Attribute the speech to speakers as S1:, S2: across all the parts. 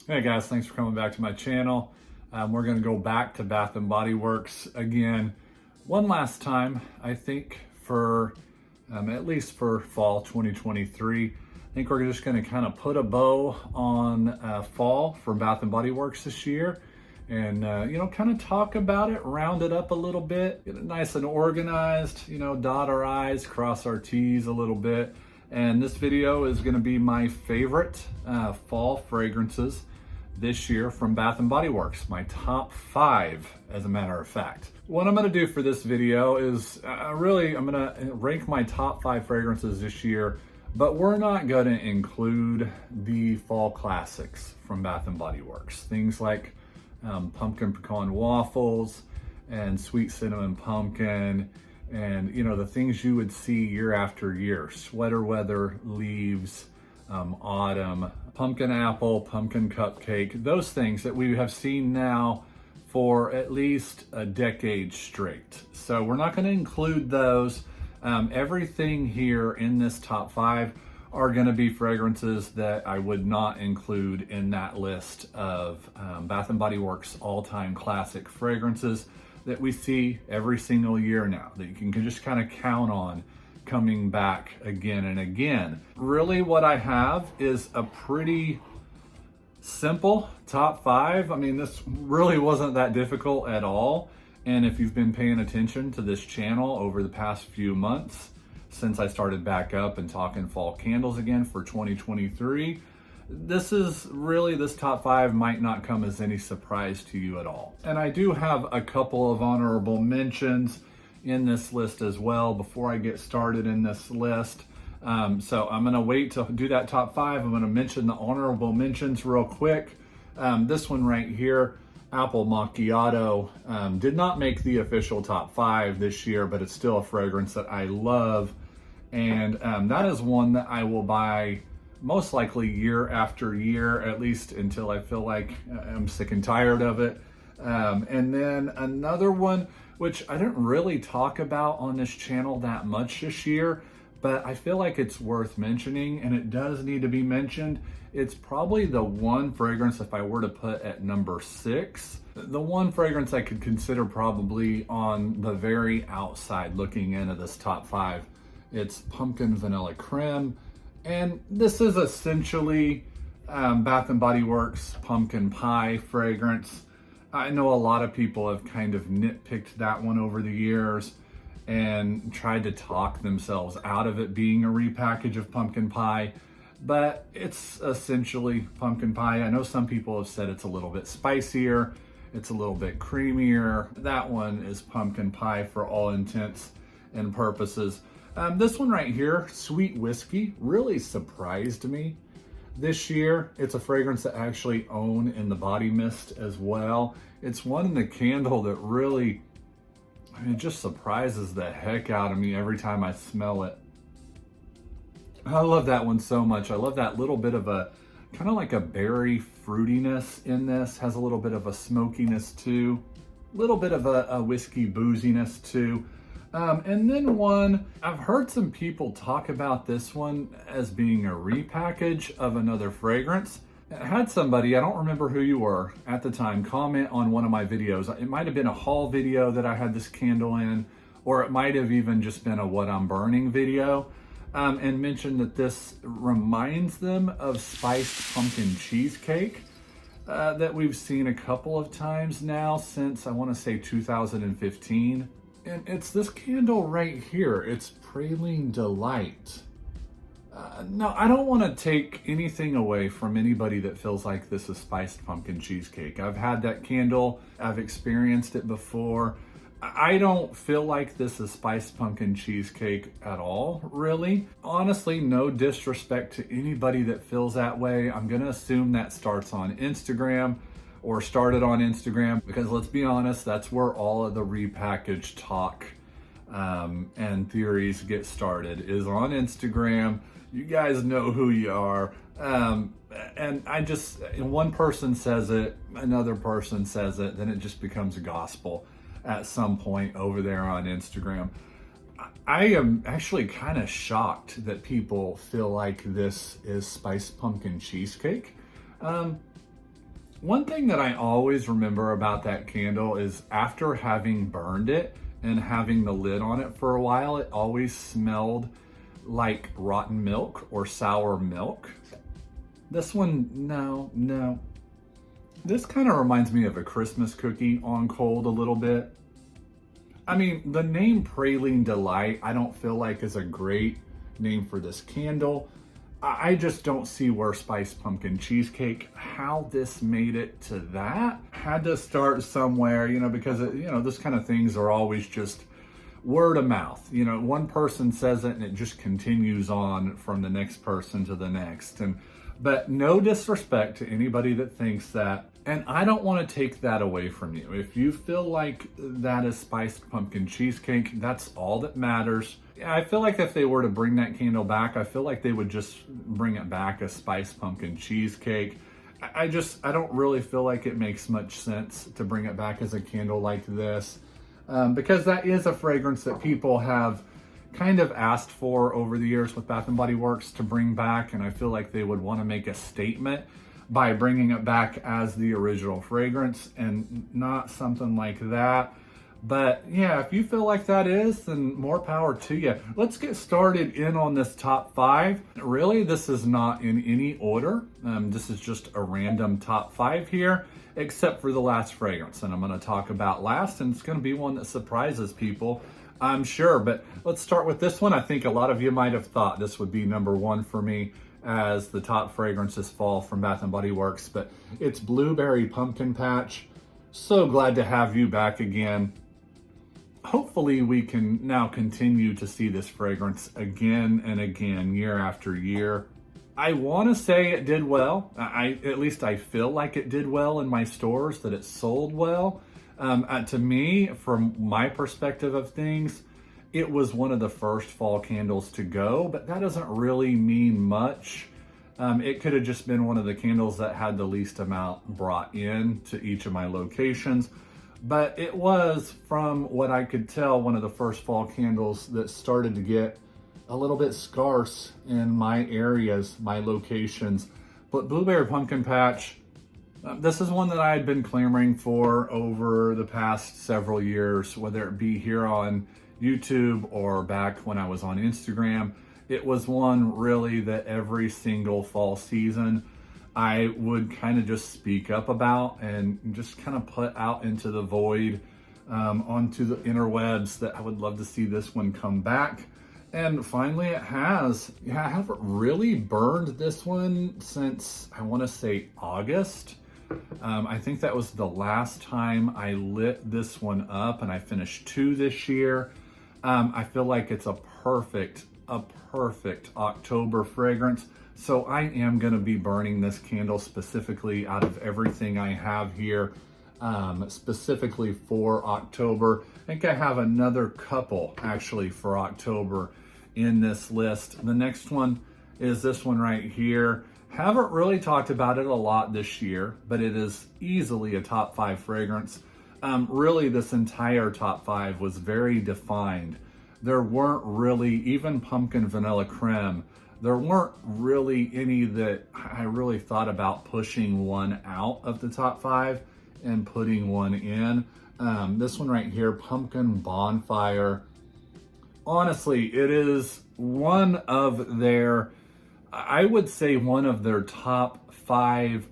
S1: Hey guys, thanks for coming back to my channel. We're going to go back to Bath & Body Works again one last time, I think, for at least for fall 2023. I think we're just going to kind of put a bow on fall for Bath & Body Works this year and, kind of talk about it, round it up a little bit, get it nice and organized, dot our I's, cross our T's a little bit. And this video is going to be my favorite fall fragrances this year from Bath & Body Works, my top 5, as a matter of fact. What I'm gonna do for this video is I'm gonna rank my top 5 fragrances this year, but we're not gonna include the fall classics from Bath & Body Works. Things like pumpkin pecan waffles and sweet cinnamon pumpkin, and the things you would see year after year: sweater weather, leaves, autumn, pumpkin apple, pumpkin cupcake, those things that we have seen now for at least a decade straight. So we're not going to include those. Everything here in this top 5 are going to be fragrances that I would not include in that list of Bath & Body Works all-time classic fragrances that we see every single year now, that you can just kind of count on coming back again and again. Really what I have is a pretty simple top 5. I mean, this really wasn't that difficult at all. And if you've been paying attention to this channel over the past few months, since I started back up and talking fall candles again for 2023, this top 5 might not come as any surprise to you at all. And I do have a couple of honorable mentions in this list as well before I get started in this list. So I'm gonna wait to do that top 5. I'm gonna mention the honorable mentions real quick. This one right here, Apple Macchiato, did not make the official top 5 this year, but it's still a fragrance that I love. And that is one that I will buy most likely year after year, at least until I feel like I'm sick and tired of it. And then another one, which I didn't really talk about on this channel that much this year, but I feel like it's worth mentioning, and it does need to be mentioned. It's probably the one fragrance, if I were to put at number 6, the one fragrance I could consider probably on the very outside looking into this top 5. It's Pumpkin Vanilla Creme, and this is essentially Bath & Body Works pumpkin pie fragrance. I know a lot of people have kind of nitpicked that one over the years and tried to talk themselves out of it being a repackage of pumpkin pie, but it's essentially pumpkin pie. I know some people have said it's a little bit spicier, it's a little bit creamier. That one is pumpkin pie for all intents and purposes. This one right here, Sweet Whiskey, really surprised me this year. It's a fragrance that I actually own in the body mist as well. It's one in the candle that really, it just surprises the heck out of me every time I smell it. I love that one so much. I love that little bit of a, kind of like a berry fruitiness in this. Has a little bit of a smokiness too. A little bit of a whiskey booziness too. And then one, I've heard some people talk about this one as being a repackage of another fragrance. I had somebody, I don't remember who you were at the time, comment on one of my videos. It might have been a haul video that I had this candle in, or it might have even just been a what I'm burning video, and mentioned that this reminds them of spiced pumpkin cheesecake that we've seen a couple of times now since, I want to say, 2015. And it's this candle right here. It's Praline Delight. No, I don't want to take anything away from anybody that feels like this is spiced pumpkin cheesecake. I've had that candle. I've experienced it before. I don't feel like this is spiced pumpkin cheesecake at all, really. Honestly, no disrespect to anybody that feels that way. I'm going to assume that starts on Instagram, or started on Instagram, because let's be honest, that's where all of the repackaged talk and theories get started, is on Instagram. You guys know who you are. And one person says it, another person says it, then it just becomes gospel at some point over there on Instagram. I am actually kind of shocked that people feel like this is spiced pumpkin cheesecake. One thing that I always remember about that candle is after having burned it and having the lid on it for a while, it always smelled like rotten milk or sour milk. This one, no. This kind of reminds me of a Christmas cookie on cold a little bit. I mean, the name Praline Delight, I don't feel like is a great name for this candle. I just don't see where Spiced Pumpkin Cheesecake, how this made it to that. Had to start somewhere, because, this kind of things are always just word of mouth. One person says it and it just continues on from the next person to the next. But no disrespect to anybody that thinks that. And I don't want to take that away from you. If you feel like that is Spiced Pumpkin Cheesecake, that's all that matters. I feel like if they were to bring that candle back, I feel like they would just bring it back as Spiced Pumpkin Cheesecake. I don't really feel like it makes much sense to bring it back as a candle like this, because that is a fragrance that people have kind of asked for over the years with Bath & Body Works to bring back, and I feel like they would want to make a statement by bringing it back as the original fragrance and not something like that. But yeah, if you feel like that is, then more power to you. Let's get started in on this top 5. Really, this is not in any order. This is just a random top 5 here, except for the last fragrance, and I'm going to talk about last, and it's going to be one that surprises people, I'm sure. But let's start with this one. I think a lot of you might have thought this would be number 1 for me as the top fragrance this fall from Bath & Body Works, but it's Blueberry Pumpkin Patch. So glad to have you back again. Hopefully we can now continue to see this fragrance again and again, year after year. I want to say it did well. At least I feel like it did well in my stores, that it sold well. To me, from my perspective of things, it was one of the first fall candles to go, but that doesn't really mean much. It could have just been one of the candles that had the least amount brought in to each of my locations. But it was, from what I could tell, one of the first fall candles that started to get a little bit scarce in my areas, my locations. But Blueberry Pumpkin Patch, this is one that I had been clamoring for over the past several years, whether it be here on YouTube or back when I was on Instagram. It was one really that every single fall season I would kind of just speak up about and just kind of put out into the void, onto the interwebs, that I would love to see this one come back. And finally it has. Yeah, I haven't really burned this one since, I want to say, August. I think that was the last time I lit this one up, and I finished 2 this year. I feel like it's a perfect October fragrance. So I am going to be burning this candle specifically out of everything I have here, specifically for October. I think I have another couple actually for October in this list. The next one is this one right here. Haven't really talked about it a lot this year, but it is easily a top 5 fragrance. Really, this entire top 5 was very defined. There weren't really, even Pumpkin Vanilla Creme, there weren't really any that I really thought about pushing one out of the top 5 and putting one in. This one right here, Pumpkin Bonfire. Honestly, it is one of their, I would say one of their top 5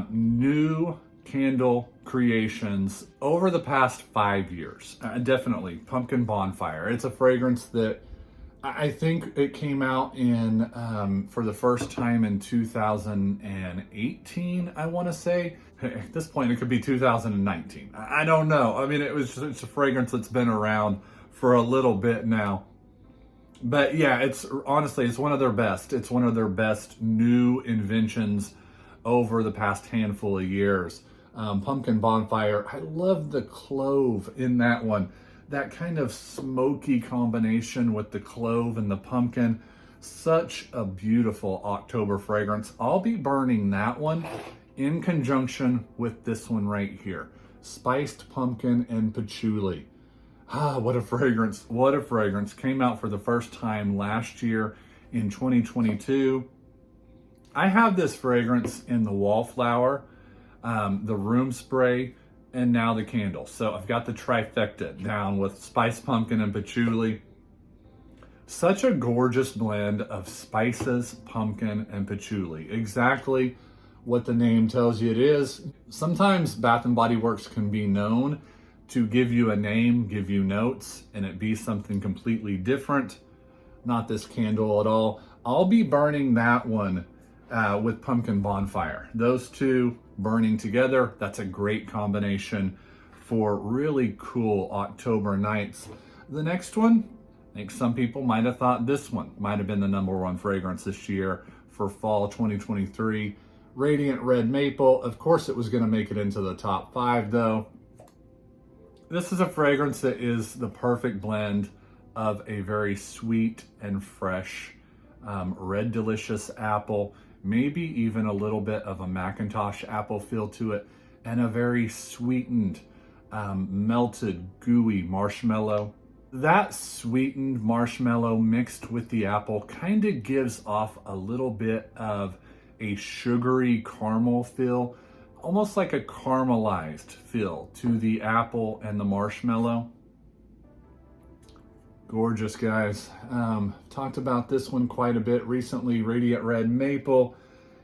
S1: new candle creations over the past 5 years. Definitely Pumpkin Bonfire. It's a fragrance that I think it came out in for the first time in 2018, I want to say. At this point, it could be 2019. I don't know. I mean, it's a fragrance that's been around for a little bit now. But yeah, it's honestly one of their best. It's one of their best new inventions over the past handful of years. Pumpkin Bonfire. I love the clove in that one. That kind of smoky combination with the clove and the pumpkin. Such a beautiful October fragrance. I'll be burning that one in conjunction with this one right here. Spiced Pumpkin and Patchouli. Ah, what a fragrance. What a fragrance. Came out for the first time last year in 2022. I have this fragrance in the Wallflower. the room spray, and now the candle. So I've got the trifecta down with spiced pumpkin and patchouli. Such a gorgeous blend of spices, pumpkin, and patchouli. Exactly what the name tells you it is. Sometimes Bath & Body Works can be known to give you a name, give you notes, and it be something completely different. Not this candle at all. I'll be burning that one with Pumpkin Bonfire. Those two burning together, that's a great combination for really cool October nights. The next one, I think some people might have thought this one might have been the #1 fragrance this year for fall 2023. Radiant Red Maple. Of course it was going to make it into the top 5 though. This is a fragrance that is the perfect blend of a very sweet and fresh red delicious apple, maybe even a little bit of a Macintosh apple feel to it, and a very sweetened, melted, gooey marshmallow. That sweetened marshmallow mixed with the apple kind of gives off a little bit of a sugary caramel feel, almost like a caramelized feel to the apple and the marshmallow. Gorgeous, guys. Talked about this one quite a bit recently, Radiant Red Maple.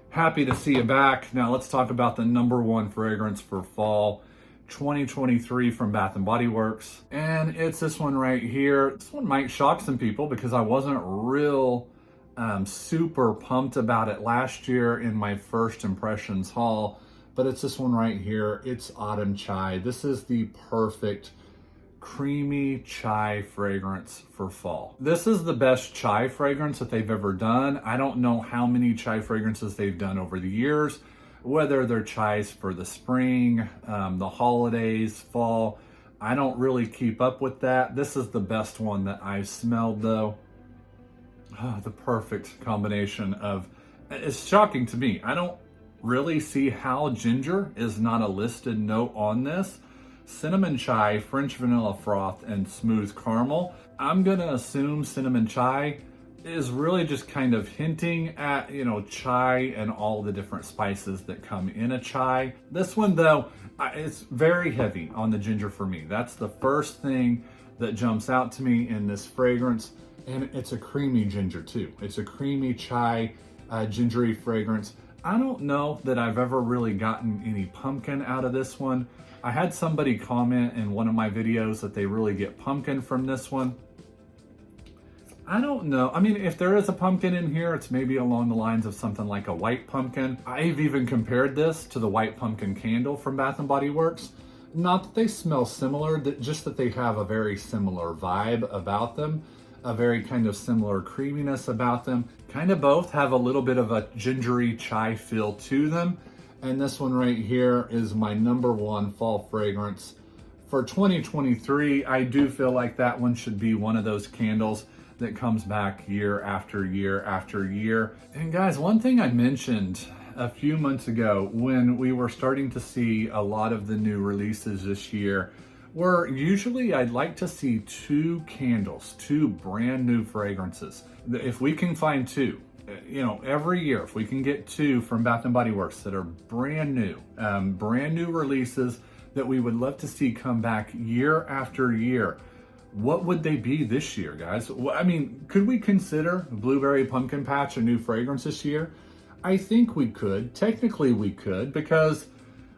S1: Happy to see you back. Now let's talk about the #1 fragrance for fall 2023 from Bath & Body Works. And it's this one right here. This one might shock some people because I wasn't super pumped about it last year in my first impressions haul, but it's this one right here. It's Autumn Chai. This is the perfect creamy chai fragrance for fall. This is the best chai fragrance that they've ever done. I don't know how many chai fragrances they've done over the years, whether they're chais for the spring, the holidays, fall. I don't really keep up with that. This is the best one that I've smelled though. Oh, the perfect combination of, it's shocking to me. I don't really see how ginger is not a listed note on this. Cinnamon chai, French vanilla froth, and smooth caramel. I'm gonna assume cinnamon chai is really just kind of hinting at, chai and all the different spices that come in a chai. This one though, it's very heavy on the ginger for me. That's the first thing that jumps out to me in this fragrance. And it's a creamy ginger too. It's a creamy chai, gingery fragrance. I don't know that I've ever really gotten any pumpkin out of this one. I had somebody comment in one of my videos that they really get pumpkin from this one. I don't know. I mean, if there is a pumpkin in here, it's maybe along the lines of something like a white pumpkin. I've even compared this to the white pumpkin candle from Bath & Body Works. Not that they smell similar, just that they have a very similar vibe about them. A very kind of similar creaminess about them. Kind of both have a little bit of a gingery chai feel to them. And this one right here is my #1 fall fragrance. For 2023, I do feel like that one should be one of those candles that comes back year after year after year. And guys, one thing I mentioned a few months ago when we were starting to see a lot of the new releases this year, where usually I'd like to see 2 candles, 2 brand new fragrances. If we can find 2, every year, if we can get 2 from Bath & Body Works that are brand new releases that we would love to see come back year after year, what would they be this year, guys? I mean, could we consider Blueberry Pumpkin Patch a new fragrance this year? I think we could. Technically we could, because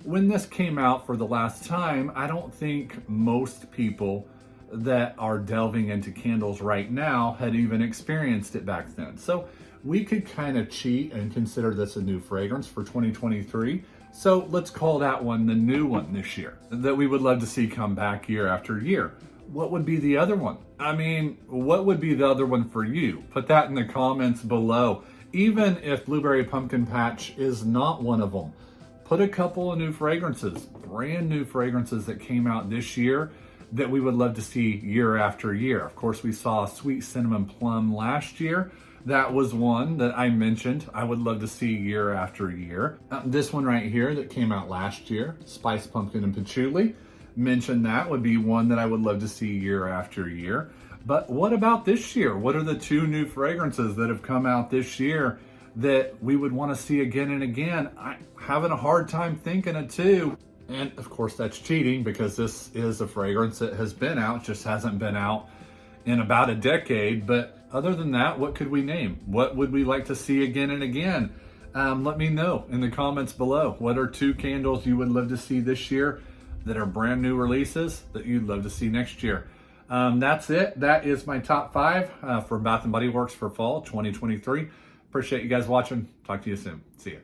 S1: when this came out for the last time, I don't think most people that are delving into candles right now had even experienced it back then. So we could kind of cheat and consider this a new fragrance for 2023. So let's call that one the new one this year that we would love to see come back year after year. What would be the other one? I mean, what would be the other one for you? Put that in the comments below. Even if Blueberry Pumpkin Patch is not one of them, put a couple of new fragrances, brand new fragrances that came out this year that we would love to see year after year. Of course, we saw Sweet Cinnamon Plum last year. That was one that I mentioned I would love to see year after year. This one right here that came out last year, Spiced Pumpkin and Patchouli, mentioned that would be one that I would love to see year after year. But what about this year? What are the 2 new fragrances that have come out this year that we would want to see again and again. I'm having a hard time thinking of two. And of course that's cheating because this is a fragrance that has been out, just hasn't been out in about a decade. But other than that, what could we name? What would we like to see again and again? Let me know in the comments below. What are two candles you would love to see this year that are brand new releases that you'd love to see next year? That's it. That is my top 5 for Bath & Body Works for fall 2023. Appreciate you guys watching. Talk to you soon. See ya.